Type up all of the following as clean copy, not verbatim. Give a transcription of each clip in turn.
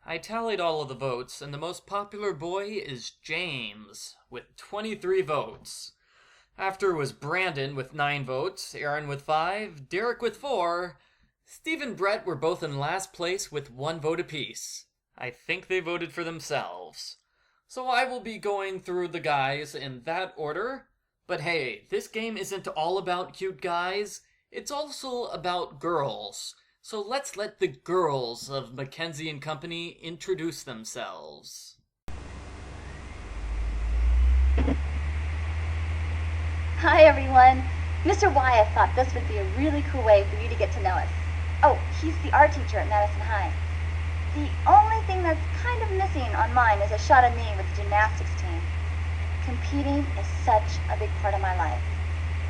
I tallied all of the votes, and the most popular boy is James, with 23 votes. After was Brandon with 9 votes, Aaron with 5, Derek with 4, Steve and Brett were both in last place with 1 vote apiece. I think they voted for themselves. So I will be going through the guys in that order. But hey, this game isn't all about cute guys, it's also about girls. So let's let the girls of McKenzie Company introduce themselves. Hi everyone! Mr. Wyeth thought this would be a really cool way for you to get to know us. Oh, he's the art teacher at Madison High. The only thing that's kind of missing on mine is a shot of me with the gymnastics team. Competing is such a big part of my life.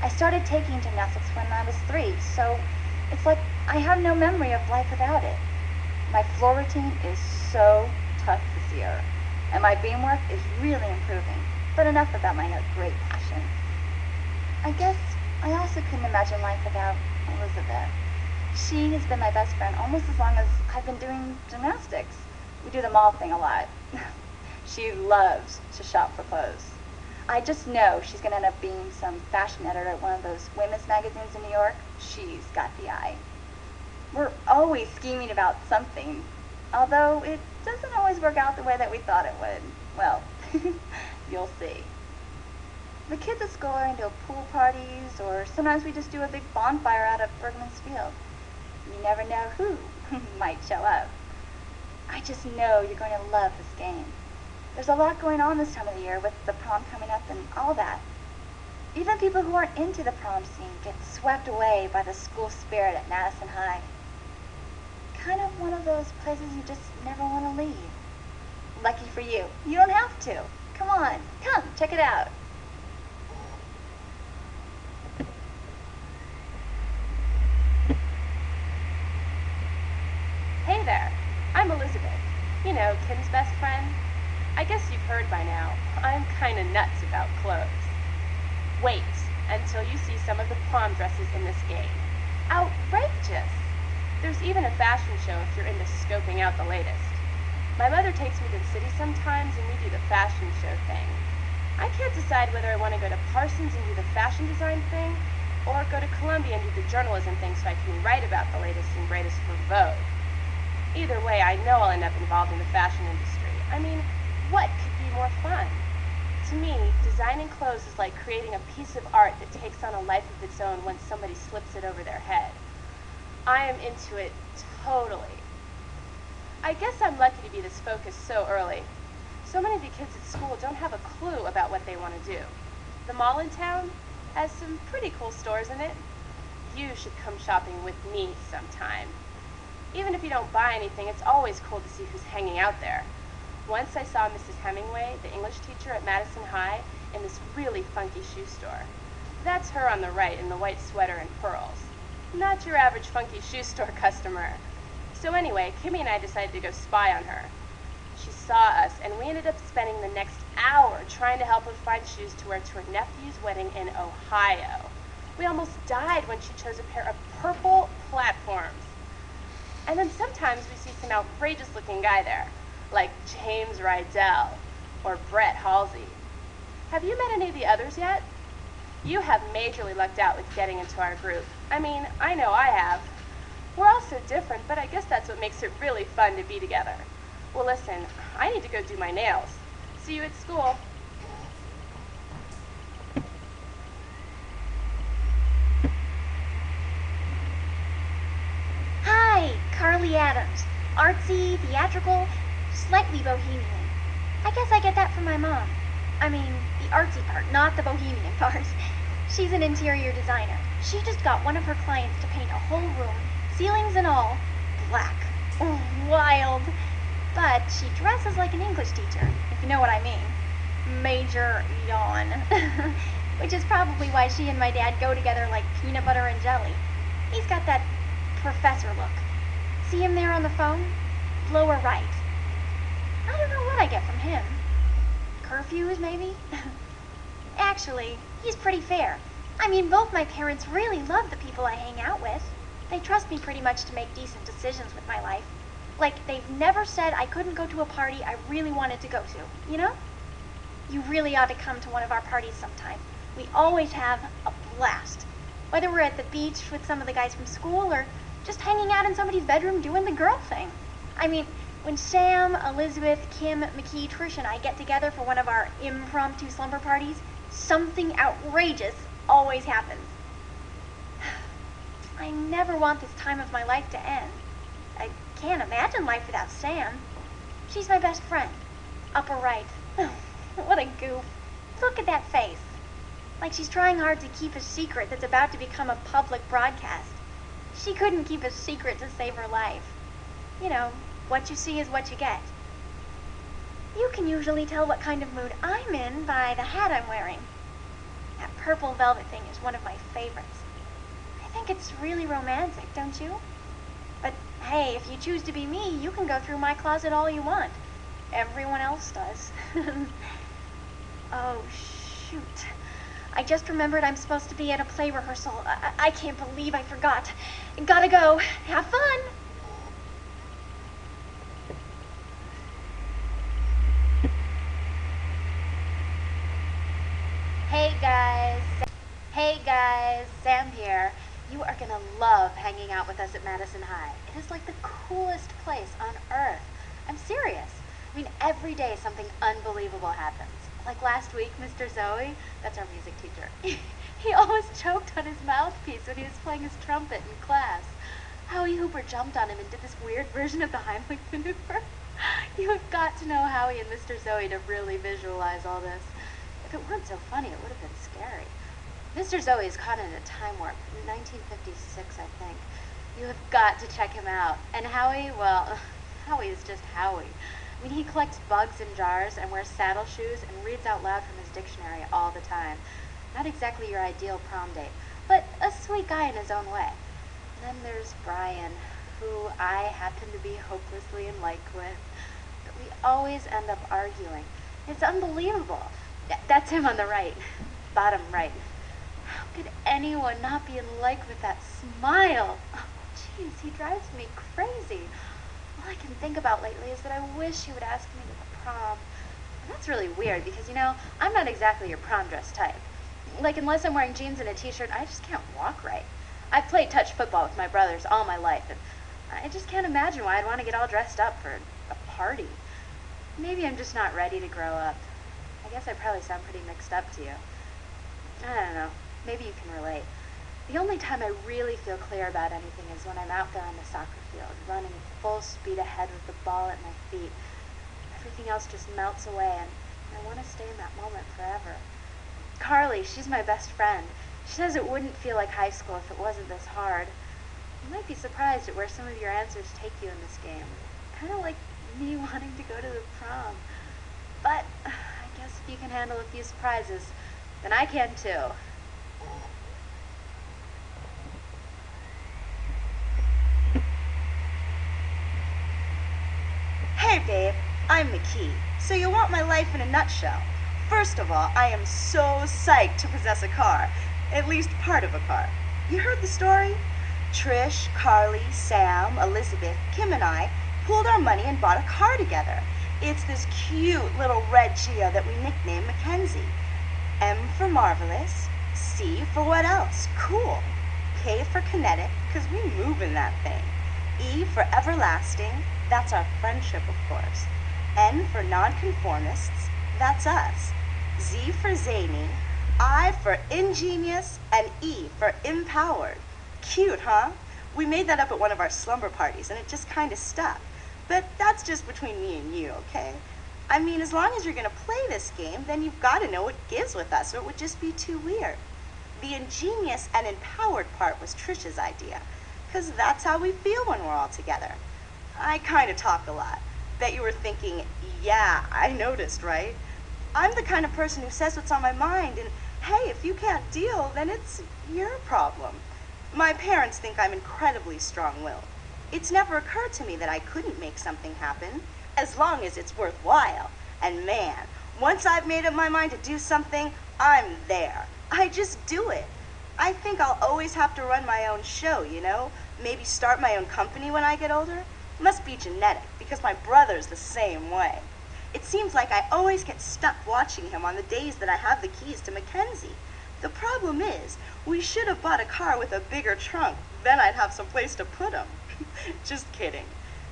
I started taking gymnastics when I was 3, so it's like I have no memory of life without it. My floor routine is so tough this year, and my beam work is really improving. But enough about my great passion. I guess I also couldn't imagine life without Elizabeth. She has been my best friend almost as long as I've been doing gymnastics. We do the mall thing a lot. She loves to shop for clothes. I just know she's going to end up being some fashion editor at one of those women's magazines in New York. She's got the eye. We're always scheming about something, although it doesn't always work out the way that we thought it would. Well, you'll see. The kids at school are into pool parties, or sometimes we just do a big bonfire out at Bergman's Field. You never know who might show up. I just know you're going to love this game. There's a lot going on this time of the year with the prom coming up and all that. Even people who aren't into the prom scene get swept away by the school spirit at Madison High. Kind of one of those places you just never want to leave. Lucky for you, you don't have to. Come on, come, check it out. Hey there, I'm Elizabeth. You know, Kim's best friend. I guess you've heard by now, I'm kinda nuts about clothes. Wait until you see some of the prom dresses in this game. Outrageous! There's even a fashion show if you're into scoping out the latest. My mother takes me to the city sometimes and we do the fashion show thing. I can't decide whether I want to go to Parsons and do the fashion design thing, or go to Columbia and do the journalism thing so I can write about the latest and greatest for Vogue. Either way, I know I'll end up involved in the fashion industry. I mean, what could be more fun? To me, designing clothes is like creating a piece of art that takes on a life of its own when somebody slips it over their head. I am into it totally. I guess I'm lucky to be this focused so early. So many of the kids at school don't have a clue about what they want to do. The mall in town has some pretty cool stores in it. You should come shopping with me sometime. Even if you don't buy anything, it's always cool to see who's hanging out there. Once I saw Mrs. Hemingway, the English teacher at Madison High, in this really funky shoe store. That's her on the right in the white sweater and pearls. Not your average funky shoe store customer. So anyway, Kimmy and I decided to go spy on her. She saw us, and we ended up spending the next hour trying to help her find shoes to wear to her nephew's wedding in Ohio. We almost died when she chose a pair of purple platforms. And then sometimes we see some outrageous looking guy there, like James Rydell or Brett Halsey. Have you met any of the others yet? You have majorly lucked out with getting into our group. I mean, I know I have. We're all so different, but I guess that's what makes it really fun to be together. Well, listen, I need to go do my nails. See you at school. Hi, Carly Adams. Artsy, theatrical, slightly bohemian. I guess I get that from my mom. I mean, the artsy part, not the bohemian part. She's an interior designer. She just got one of her clients to paint a whole room, ceilings and all, black. Oh, wild. But she dresses like an English teacher, if you know what I mean. Major yawn. Which is probably why she and my dad go together like peanut butter and jelly. He's got that professor look. See him there on the phone? Lower right. I don't know what I get from him. Curfews, maybe? Actually, he's pretty fair. I mean, both my parents really love the people I hang out with. They trust me pretty much to make decent decisions with my life. Like, they've never said I couldn't go to a party I really wanted to go to, you know? You really ought to come to one of our parties sometime. We always have a blast. Whether we're at the beach with some of the guys from school or just hanging out in somebody's bedroom doing the girl thing. I mean, when Sam, Elizabeth, Kim, McKee, Trish, and I get together for one of our impromptu slumber parties, something outrageous always happens. I never want this time of my life to end. I can't imagine life without Sam. She's my best friend. Upper right. What a goof. Look at that face. Like she's trying hard to keep a secret that's about to become a public broadcast. She couldn't keep a secret to save her life. You know, what you see is what you get. You can usually tell what kind of mood I'm in by the hat I'm wearing. That purple velvet thing is one of my favorites. I think it's really romantic, don't you? But hey, if you choose to be me, you can go through my closet all you want. Everyone else does. Oh, shoot. I just remembered I'm supposed to be at a play rehearsal. I can't believe I forgot. Gotta go. Have fun! Hey guys, Sam here. You are gonna love hanging out with us at Madison High. It is like the coolest place on earth. I'm serious. I mean, every day something unbelievable happens. Like last week, Mr. Zoe, that's our music teacher, he almost choked on his mouthpiece when he was playing his trumpet in class. Howie Hooper jumped on him and did this weird version of the Heimlich maneuver. You have got to know Howie and Mr. Zoe to really visualize all this. If it weren't so funny, it would have been scary. Mr. Zoe is caught in a time warp from 1956, I think. You have got to check him out. And Howie, well, Howie is just Howie. I mean, he collects bugs in jars and wears saddle shoes and reads out loud from his dictionary all the time. Not exactly your ideal prom date, but a sweet guy in his own way. And then there's Brian, who I happen to be hopelessly in like with. But we always end up arguing. It's unbelievable. That's him on the right, bottom right. How could anyone not be in like with that smile? Oh, jeez, he drives me crazy. All I can think about lately is that I wish he would ask me to the prom. And that's really weird because, you know, I'm not exactly your prom dress type. Like, unless I'm wearing jeans and a t-shirt, I just can't walk right. I've played touch football with my brothers all my life, and I just can't imagine why I'd want to get all dressed up for a party. Maybe I'm just not ready to grow up. I guess I probably sound pretty mixed up to you. I don't know. Maybe you can relate. The only time I really feel clear about anything is when I'm out there on the soccer field, running full speed ahead with the ball at my feet. Everything else just melts away, and I want to stay in that moment forever. Carly, she's my best friend. She says it wouldn't feel like high school if it wasn't this hard. You might be surprised at where some of your answers take you in this game. Kind of like me wanting to go to the prom. But I guess if you can handle a few surprises, then I can too. Hey babe, I'm McKee. So you want my life in a nutshell? First of all, I am so psyched to possess a car. At least part of a car. You heard the story? Trish, Carly, Sam, Elizabeth, Kim and I pooled our money and bought a car together. It's this cute little red Geo that we nicknamed McKenzie. M for marvelous, C for what else? Cool. K for kinetic, because we move in that thing. E for everlasting, that's our friendship, of course. N for nonconformists, that's us. Z for zany, I for ingenious, and E for empowered. Cute, huh? We made that up at one of our slumber parties, and it just kind of stuck. But that's just between me and you, okay? I mean, as long as you're going to play this game, then you've got to know what gives with us, or it would just be too weird. The ingenious and empowered part was Trish's idea, because that's how we feel when we're all together. I kind of talk a lot. Bet you were thinking, yeah, I noticed, right? I'm the kind of person who says what's on my mind, and hey, if you can't deal, then it's your problem. My parents think I'm incredibly strong-willed. It's never occurred to me that I couldn't make something happen, as long as it's worthwhile. And man, once I've made up my mind to do something, I'm there. I just do it. I think I'll always have to run my own show, you know? Maybe start my own company when I get older. Must be genetic, because my brother's the same way. It seems like I always get stuck watching him on the days that I have the keys to McKenzie. The problem is, we should have bought a car with a bigger trunk. Then I'd have some place to put him. Just kidding.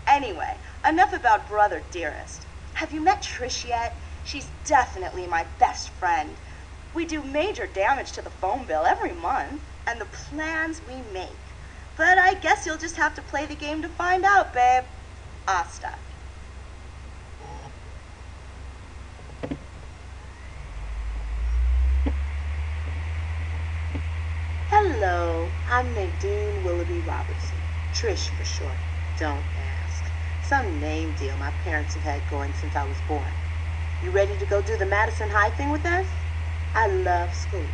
Anyway, enough about Brother Dearest. Have you met Trish yet? She's definitely my best friend. We do major damage to the phone bill every month, and the plans we make. But I guess you'll just have to play the game to find out, babe. Asta. Hello, I'm Nadine Willoughby Robertson. Trish for short. Don't ask. Some name deal my parents have had going since I was born. You ready to go do the Madison High thing with us? I love school.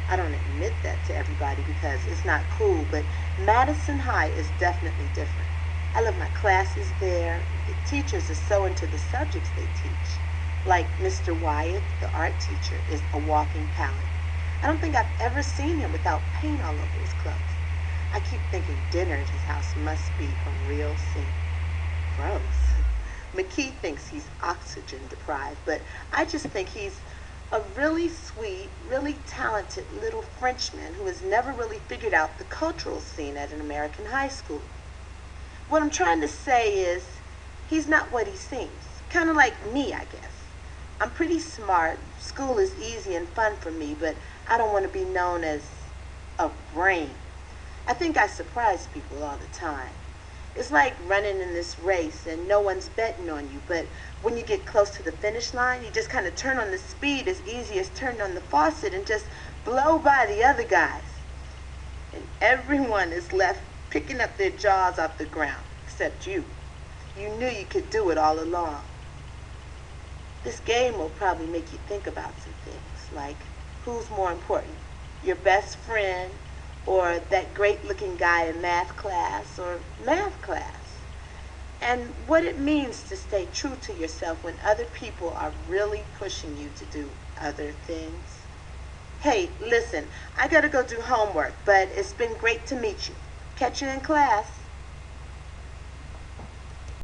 I don't admit that to everybody because it's not cool, but Madison High is definitely different. I love my classes there. The teachers are so into the subjects they teach. Like Mr. Wyatt, the art teacher, is a walking palette. I don't think I've ever seen him without paint all over his clothes. I keep thinking dinner at his house must be a real scene. Gross. McKee thinks he's oxygen deprived, but I just think he's a really sweet, really talented little Frenchman who has never really figured out the cultural scene at an American high school. What I'm trying to say is, he's not what he seems. Kind of like me, I guess. I'm pretty smart. School is easy and fun for me, but I don't want to be known as a brain. I think I surprise people all the time. It's like running in this race and no one's betting on you, but when you get close to the finish line, you just kind of turn on the speed as easy as turning on the faucet and just blow by the other guys. And everyone is left picking up their jaws off the ground, except you. You knew you could do it all along. This game will probably make you think about some things, like who's more important, your best friend, or that great-looking guy in math class, or math class. And what it means to stay true to yourself when other people are really pushing you to do other things. Hey, listen, I gotta go do homework, but it's been great to meet you. Catch you in class.